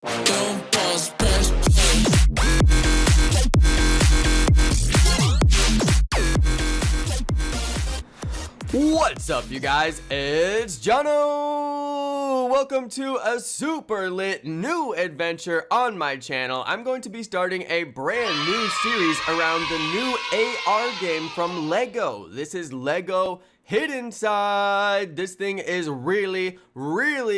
Don't pause, press play. What's up, you guys? It's Jonno! Welcome to a super lit new adventure on my channel. I'm going to be starting a brand new series around the new AR game from LEGO. This is LEGO Hid Inside. This thing is really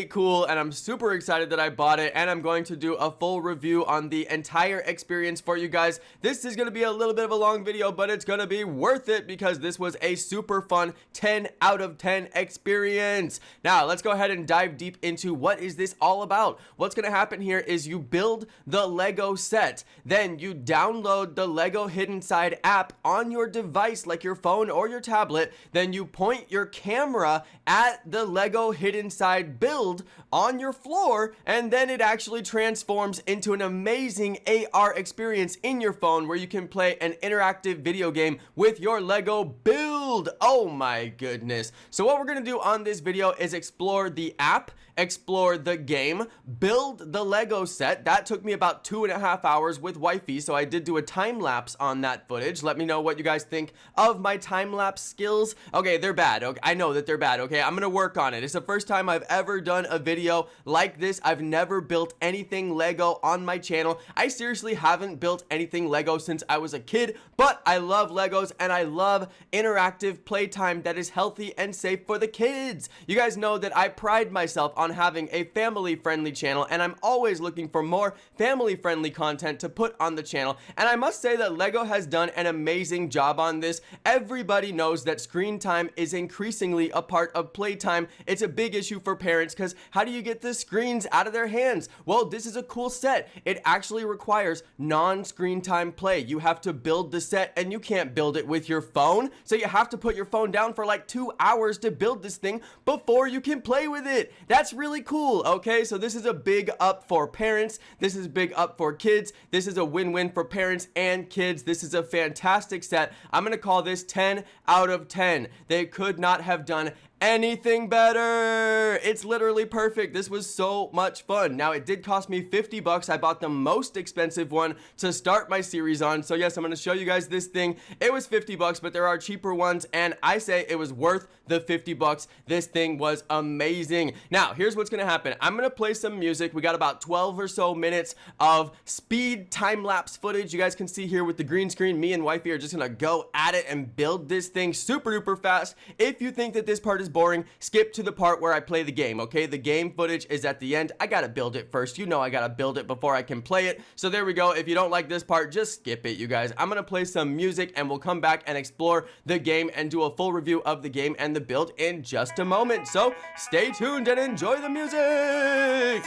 cool, and I'm super excited that I bought it, and I'm going to do a full review on the entire experience for you guys. This is going to be a little bit of a long video, but it's going to be worth it because this was a super fun 10 out of 10 experience. Now, let's go ahead and dive deep into what is this all about. What's going to happen here is you build the LEGO set, then you download the LEGO Hid Inside app on your device like your phone or your tablet, then you point your camera at the LEGO Hid Inside build on your floor, and then it actually transforms into an amazing AR experience in your phone where you can play an interactive video game with your LEGO build. Oh my goodness. So what we're gonna do on this video is explore the app, explore the game, build the LEGO set. That took me about 2.5 hours with wifey, so I did do a time lapse on that footage. Let me know what you guys think of my time lapse skills. Okay, they're bad. Okay, I know that they're bad. Okay, I'm gonna work on it. It's the first time I've ever done a video like this. I've never built anything LEGO on my channel. I seriously haven't built anything LEGO since I was a kid, but I love LEGOs and I love interactive playtime that is healthy and safe for the kids. You guys know that I pride myself on having a family-friendly channel, and I'm always looking for more family-friendly content to put on the channel, and I must say that LEGO has done an amazing job on this. Everybody knows that screen time is increasingly a part of playtime. It's a big issue for parents because how do you get the screens out of their hands? Well, this is a cool set. It actually requires non-screen time play. You have to build the set, and you can't build it with your phone, so you have to put your phone down for like 2 hours to build this thing before you can play with it. That's really cool. Okay, so this is a big up for parents. This is big up for kids. This is a win-win for parents and kids. This is a fantastic set. I'm gonna call this 10 out of 10. They could not have done anything better. It's literally perfect. This was so much fun. Now, it did cost me 50 bucks. I bought the most expensive one to start my series on. So yes, I'm going to show you guys this thing. It was 50 bucks, but there are cheaper ones, and I say it was worth the 50 bucks. This thing was amazing. Now, here's what's going to happen. I'm going to play some music. We got about 12 or so minutes of speed time-lapse footage. You guys can see here with the green screen, me and wifey are just going to go at it and build this thing super duper fast. If you think that this part is boring, skip to the part where I play the game. Okay, the game footage is at the end. I gotta build it first. You know I gotta build it before I can play it. So there we go. If you don't like this part, just skip it, you guys. I'm gonna play some music and we'll come back and explore the game and do a full review of the game and the build in just a moment. So stay tuned and enjoy the music.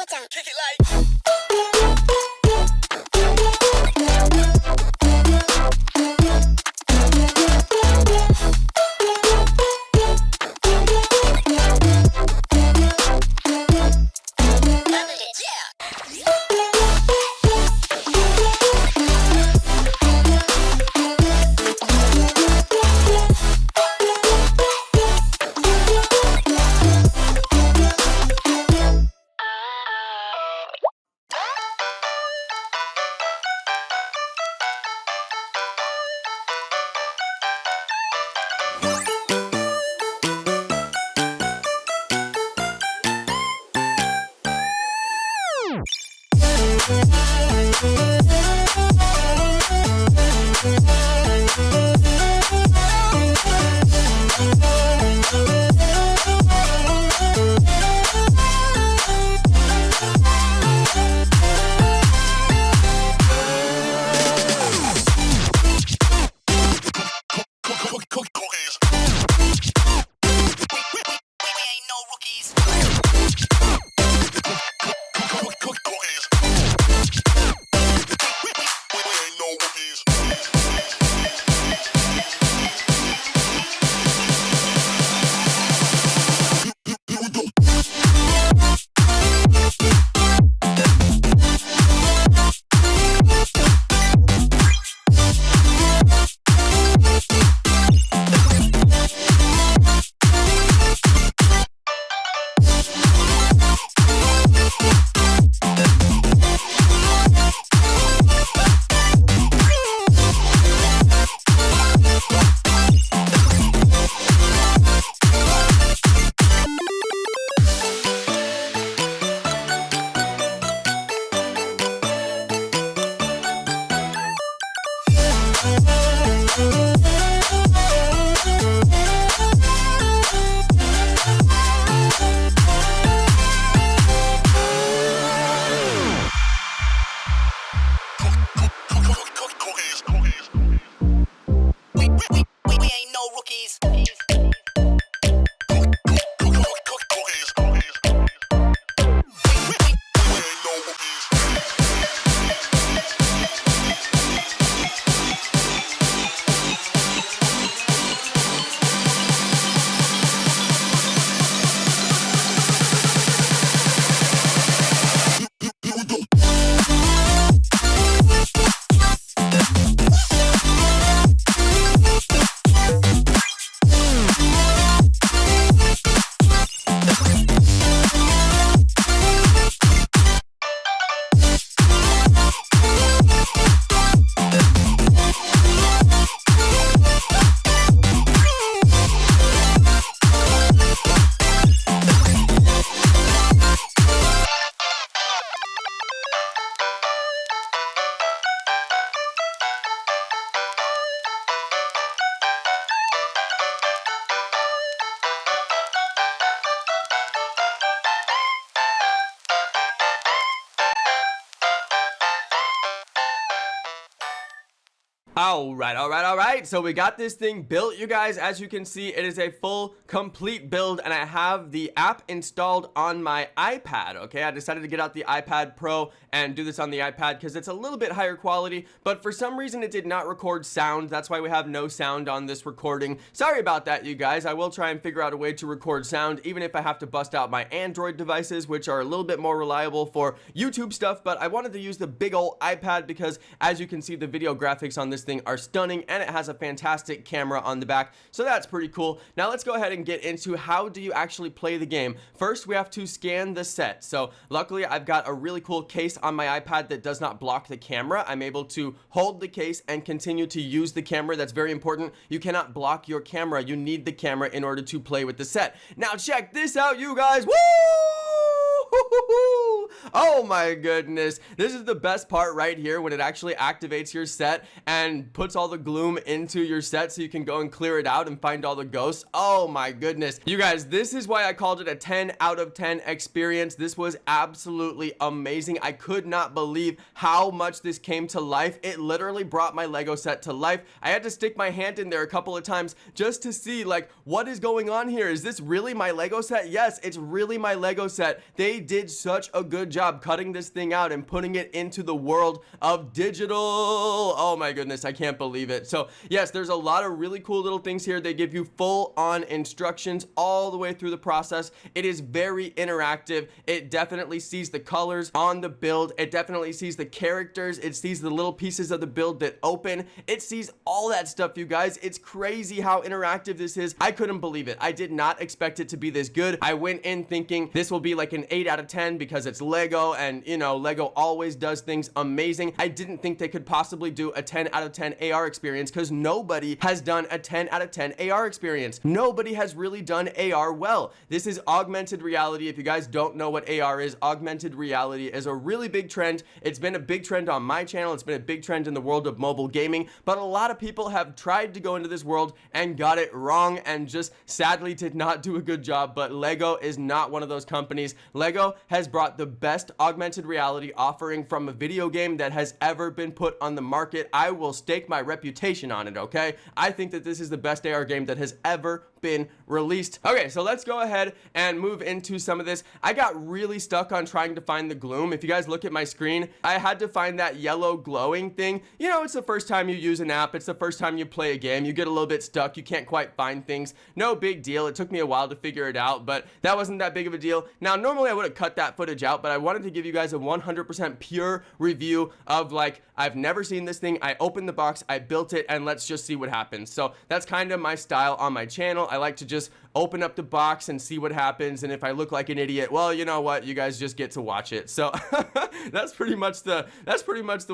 Kick it like. Alright, so we got this thing built, you guys. As you can see, it is a full, complete build, and I have the app installed on my iPad, okay? I decided to get out the iPad Pro and do this on the iPad because it's a little bit higher quality, but for some reason it did not record sound. That's why we have no sound on this recording. Sorry about that, you guys. I will try and figure out a way to record sound, even if I have to bust out my Android devices, which are a little bit more reliable for YouTube stuff, but I wanted to use the big ol' iPad because, as you can see, the video graphics on this thing are stunning, and it has a fantastic camera on the back, so that's pretty cool. Now let's go ahead and get into how do you actually play the game. First, we have to scan the set. So luckily, I've got a really cool case on my iPad that does not block the camera. I'm able to hold the case and continue to use the camera. That's very important. You cannot block your camera. You need the camera in order to play with the set. Now check this out, you guys. Woo! Oh my goodness. This is the best part right here when it actually activates your set and puts all the gloom into your set so you can go and clear it out and find all the ghosts. Oh my goodness. You guys, this is why I called it a 10 out of 10 experience. This was absolutely amazing. I could not believe how much this came to life. It literally brought my Lego set to life. I had to stick my hand in there a couple of times just to see, like, what is going on here? Is this really my Lego set? Yes, it's really my Lego set. They did such a good job cutting this thing out and putting it into the world of digital. Oh my goodness, I can't believe it. So yes, there's a lot of really cool little things here. They give you full on instructions all the way through the process. It is very interactive. It definitely sees the colors on the build. It definitely sees the characters. It sees the little pieces of the build that open. It sees all that stuff, you guys. It's crazy how interactive this is. I couldn't believe it. I did not expect it to be this good. I went in thinking this will be like an 8 out of 10 because it's Lego, and you know, Lego always does things amazing. I didn't think they could possibly do a 10 out of 10 AR experience because nobody has done a 10 out of 10 AR experience. Nobody has really done AR well. This is augmented reality. If you guys don't know what AR is, augmented reality is a really big trend. It's been a big trend on my channel. It's been a big trend in the world of mobile gaming, but a lot of people have tried to go into this world and got it wrong and just sadly did not do a good job. But Lego is not one of those companies. Lego has brought the best augmented reality offering from a video game that has ever been put on the market. I will stake my reputation on it, okay? I think that this is the best AR game that has ever been released. Okay, so let's go ahead and move into some of this. I got really stuck on trying to find the gloom. If you guys look at my screen, I had to find that yellow glowing thing. You know, it's the first time you use an app. It's the first time you play a game. You get a little bit stuck. You can't quite find things. No big deal. It took me a while to figure it out, but that wasn't that big of a deal. Now, normally I would have cut that footage out, but I wanted to give you guys a 100% pure review of, like, I've never seen this thing. I opened the box, I built it, and let's just see what happens. So that's kind of my style on my channel. I like to just open up the box and see what happens, and if I look like an idiot, well, you know what, you guys just get to watch it. So that's pretty much the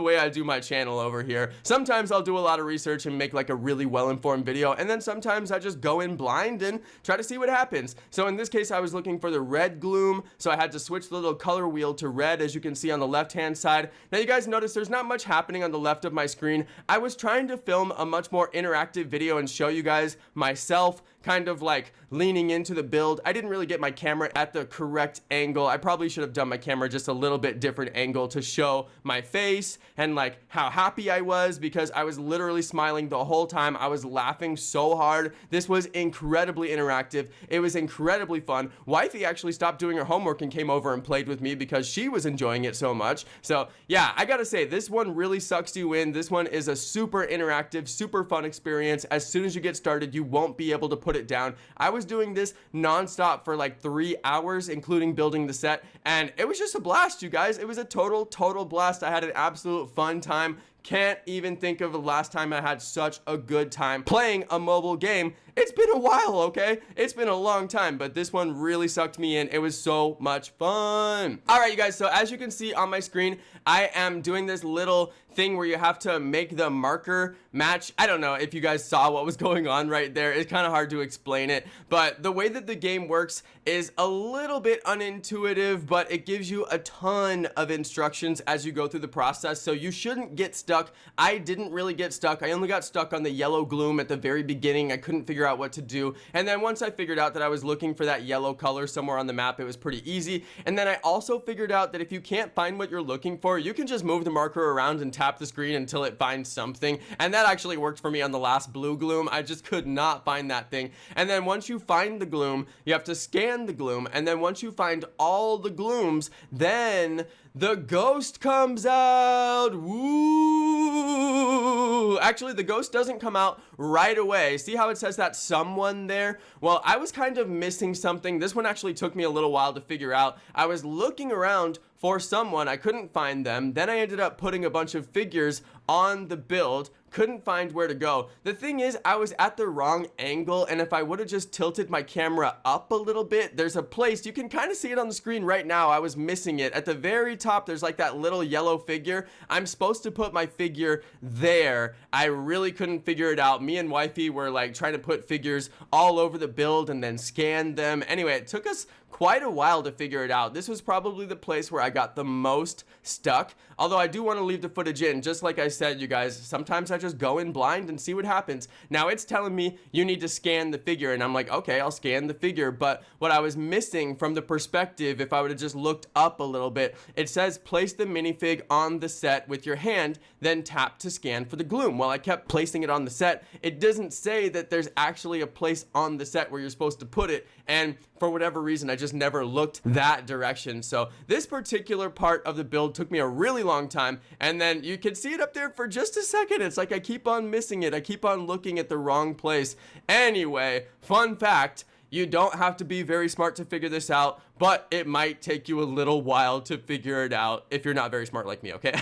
way I do my channel over here. Sometimes I'll do a lot of research and make like a really well-informed video, and then sometimes I just go in blind and try to see what happens. So in this case, I was looking for the red gloom, so I had to switch the little color wheel to red, as you can see on the left hand side. Now you guys notice there's not much happening on the left of my screen. I was trying to film a much more interactive video and show you guys myself kind of like leaning into the build. I didn't really get my camera at the correct angle. I probably should have done my camera just a little bit different angle to show my face and like how happy I was, because I was literally smiling the whole time. I was laughing so hard. This was incredibly interactive. It was incredibly fun. Wifey actually stopped doing her homework and came over and played with me because she was enjoying it so much. So yeah, I gotta say, this one really sucks you in. This one is a super interactive, super fun experience. As soon as you get started, you won't be able to put it down. I was doing this non-stop for like 3 hours, including building the set, and it was just a blast, you guys. It was a total blast. I had an absolute fun time. Can't even think of the last time I had such a good time playing a mobile game. It's been a while, okay? It's been a long time, but this one really sucked me in. It was so much fun. All right, you guys, so as you can see on my screen, I am doing this little thing where you have to make the marker match. I don't know if you guys saw what was going on right there. It's kind of hard to explain it, but the way that the game works is a little bit unintuitive, but it gives you a ton of instructions as you go through the process, so you shouldn't get stuck. I didn't really get stuck. I only got stuck on the yellow gloom at the very beginning. I couldn't figure out what to do, and then once I figured out that I was looking for that yellow color somewhere on the map, it was pretty easy. And then I also figured out that if you can't find what you're looking for, you can just move the marker around and tap the screen until it finds something, and that actually worked for me on the last blue gloom. I just could not find that thing. And then once you find the gloom, you have to scan the gloom, and then once you find all the glooms, then the ghost comes out. Woo! Actually, the ghost doesn't come out right away. See how it says that someone there? Well, I was kind of missing something. This one actually took me a little while to figure out. I was looking around for someone. I couldn't find them. Then I ended up putting a bunch of figures on the build. Couldn't find where to go. The thing is, I was at the wrong angle, and if I would have just tilted my camera up a little bit, there's a place, you can kind of see it on the screen right now. I was missing it. At the very top, there's like that little yellow figure. I'm supposed to put my figure there. I really couldn't figure it out. Me and Wifey were like trying to put figures all over the build and then scan them. Anyway, it took us quite a while to figure it out. This was probably the place where I got the most stuck, although I do want to leave the footage in. Just like I said, you guys, sometimes I just go in blind and see what happens. Now it's telling me you need to scan the figure, and I'm like, okay, I'll scan the figure, but what I was missing from the perspective, if I would have just looked up a little bit, it says place the minifig on the set with your hand, then tap to scan for the gloom. Well, I kept placing it on the set. It doesn't say that there's actually a place on the set where you're supposed to put it, and for whatever reason, I just never looked that direction. So this particular part of the build took me a really long time, and then you can see it up there for just a second. It's like I keep on missing it. I keep on looking at the wrong place. Anyway, fun fact, you don't have to be very smart to figure this out, but it might take you a little while to figure it out if you're not very smart like me, okay?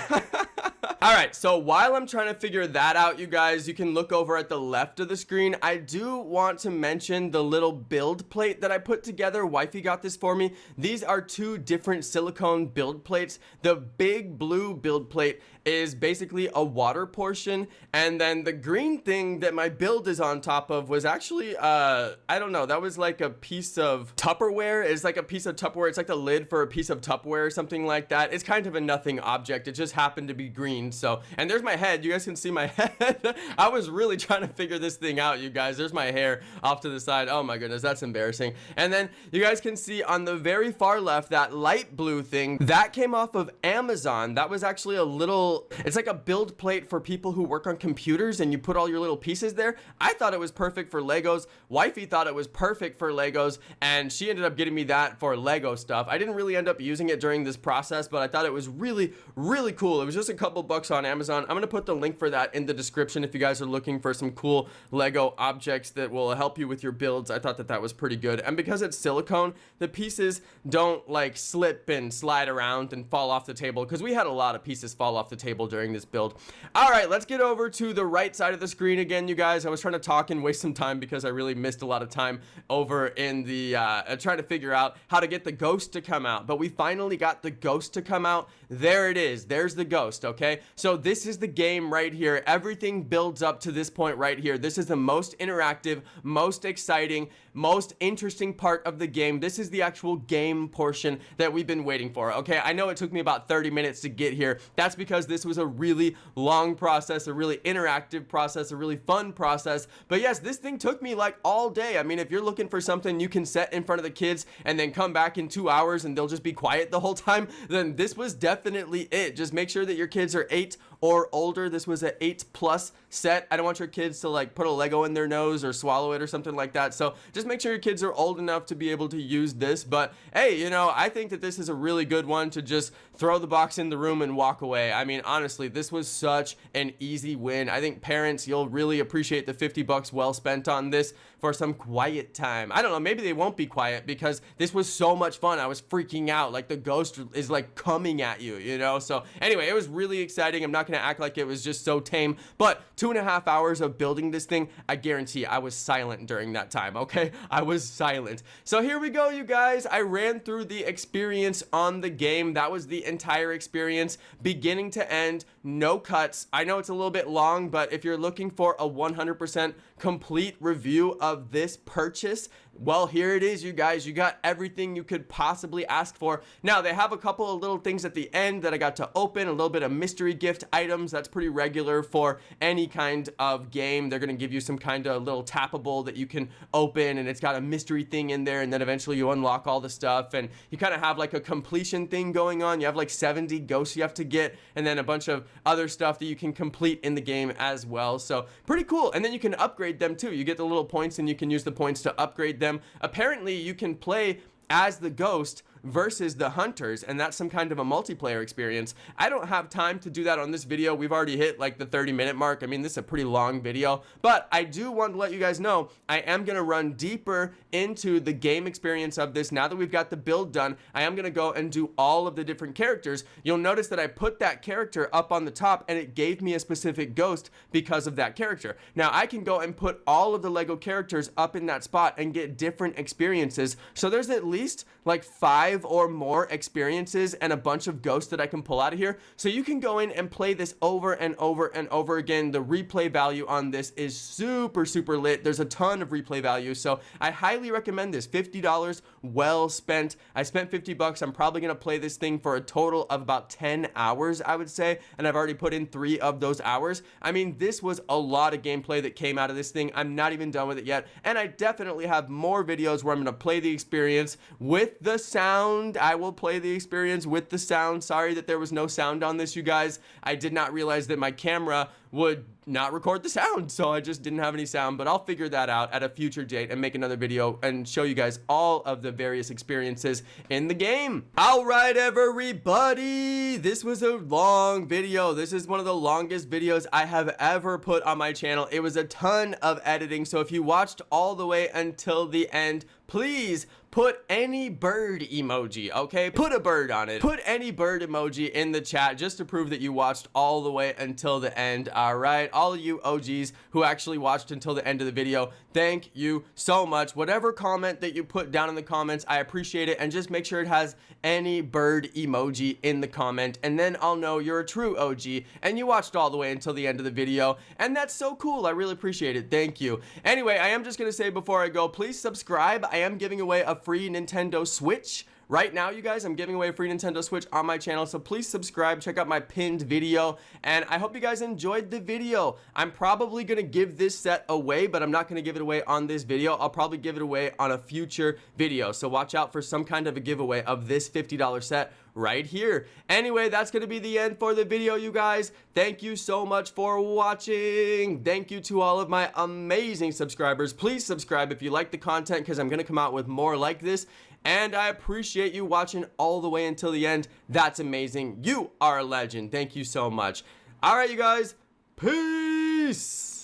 Alright, so while I'm trying to figure that out, you guys, you can look over at the left of the screen. I do want to mention the little build plate that I put together. Wifey got this for me. These are two different silicone build plates. The big blue build plate is basically a water portion, and then the green thing that my build is on top of was actually, I don't know, that was like a piece of Tupperware. It's like a piece of Tupperware. It's like the lid for a piece of Tupperware or something like that. It's kind of a nothing object. It just happened to be green. So, and there's my head. You guys can see my head. I was really trying to figure this thing out, you guys. There's my hair off to the side. Oh my goodness, that's embarrassing. And then you guys can see on the very far left, that light blue thing, that came off of Amazon. That was actually a little, it's like a build plate for people who work on computers, and you put all your little pieces there. I thought it was perfect for Legos. Wifey thought it was perfect for Legos, and she ended up getting me that for Lego stuff. I didn't really end up using it during this process, but I thought it was really, really cool. It was just a couple bucks on Amazon. I'm gonna put the link for that in the description if you guys are looking for some cool Lego objects that will help you with your builds. I thought that that was pretty good, and because it's silicone, the pieces don't like slip and slide around and fall off the table, because we had a lot of pieces fall off the table during this build. All right, let's get over to the right side of the screen again, you guys. I was trying to talk and waste some time because I really missed a lot of time over in the trying to figure out how to get the ghost to come out, but we finally got the ghost to come out. There it is. There's the ghost. Okay, so this is the game right here. Everything builds up to this point right here. This is the most interactive, most exciting, most interesting part of the game. This is the actual game portion that we've been waiting for. Okay, I know it took me about 30 minutes to get here. That's because this was a really long process, a really interactive process, a really fun process. But yes, this thing took me like all day. I mean, if you're looking for something you can set in front of the kids and then come back in 2 hours and they'll just be quiet the whole time, then this was definitely it. Just make sure that your kids are 8 or older. This was an 8+ set. I don't want your kids to like put a Lego in their nose or swallow it or something like that. So just make sure your kids are old enough to be able to use this. But hey, you know, I think that this is a really good one to just throw the box in the room and walk away. I mean, honestly, this was such an easy win. I think parents, you'll really appreciate the 50 bucks well spent on this for some quiet time. I don't know, maybe they won't be quiet because this was so much fun. I was freaking out. Like the ghost is like coming at you, you know? So anyway, it was really exciting. I'm not gonna act like it was just so tame, but 2.5 hours of building this thing, I guarantee I was silent during that time, okay? I was silent. So here we go, you guys. I ran through the experience on the game. That was the entire experience, beginning to end, no cuts. I know it's a little bit long, but if you're looking for a 100% complete review of this purchase, well, here it is, you guys. You got everything you could possibly ask for. Now, they have a couple of little things at the end that I got to open, a little bit of mystery gift items. That's pretty regular for any kind of game. They're going to give you some kind of little tappable that you can open, and it's got a mystery thing in there, and then eventually you unlock all the stuff, and you kind of have like a completion thing going on. You have like 70 ghosts you have to get, and then a bunch of other stuff that you can complete in the game as well. So pretty cool. And then you can upgrade them too. You get the little points, and you can use the points to upgrade them. Apparently you can play as the ghost versus the hunters, and that's some kind of a multiplayer experience. I don't have time to do that on this video. We've already hit like the 30-minute mark. I mean, this is a pretty long video, but I do want to let you guys know I am going to run deeper into the game experience of this. Now that we've got the build done, I am going to go and do all of the different characters. You'll notice that I put that character up on the top, and it gave me a specific ghost because of that character. Now I can go and put all of the Lego characters up in that spot and get different experiences. So there's at least like 5 5 or more experiences and a bunch of ghosts that I can pull out of here. So you can go in and play this over and over and over again. The replay value on this is super lit. There's a ton of replay value, so I highly recommend this. $50 well spent. I spent 50 bucks. I'm probably gonna play this thing for a total of about 10 hours, I would say, and I've already put in 3 of those hours. I mean, this was a lot of gameplay that came out of this thing. I'm not even done with it yet, and I definitely have more videos where I'm gonna play the experience with the sound. I will play the experience with the sound. Sorry that there was no sound on this, you guys. I did not realize that my camera would not record the sound, so I just didn't have any sound, but I'll figure that out at a future date and make another video and show you guys all of the various experiences in the game. All right, everybody, this was a long video. This is one of the longest videos I have ever put on my channel. It was a ton of editing, so if you watched all the way until the end, please put any bird emoji, okay? Put a bird on it. Put any bird emoji in the chat just to prove that you watched all the way until the end. All right, all of you OGs who actually watched until the end of the video, thank you so much. Whatever comment that you put down in the comments, I appreciate it, and just make sure it has any bird emoji in the comment, and then I'll know you're a true OG and you watched all the way until the end of the video, and that's so cool. I really appreciate it. Thank you. Anyway, I am just gonna say before I go, please subscribe. I am giving away a free Nintendo Switch. Right now, you guys, I'm giving away a free Nintendo Switch on my channel, so please subscribe, check out my pinned video, and I hope you guys enjoyed the video. I'm probably going to give this set away, but I'm not going to give it away on this video. I'll probably give it away on a future video, so watch out for some kind of a giveaway of this $50 set right here. Anyway, that's going to be the end for the video, you guys. Thank you so much for watching. Thank you to all of my amazing subscribers. Please subscribe if you like the content, because I'm going to come out with more like this. And I appreciate you watching all the way until the end. That's amazing. You are a legend. Thank you so much. All right, you guys. Peace.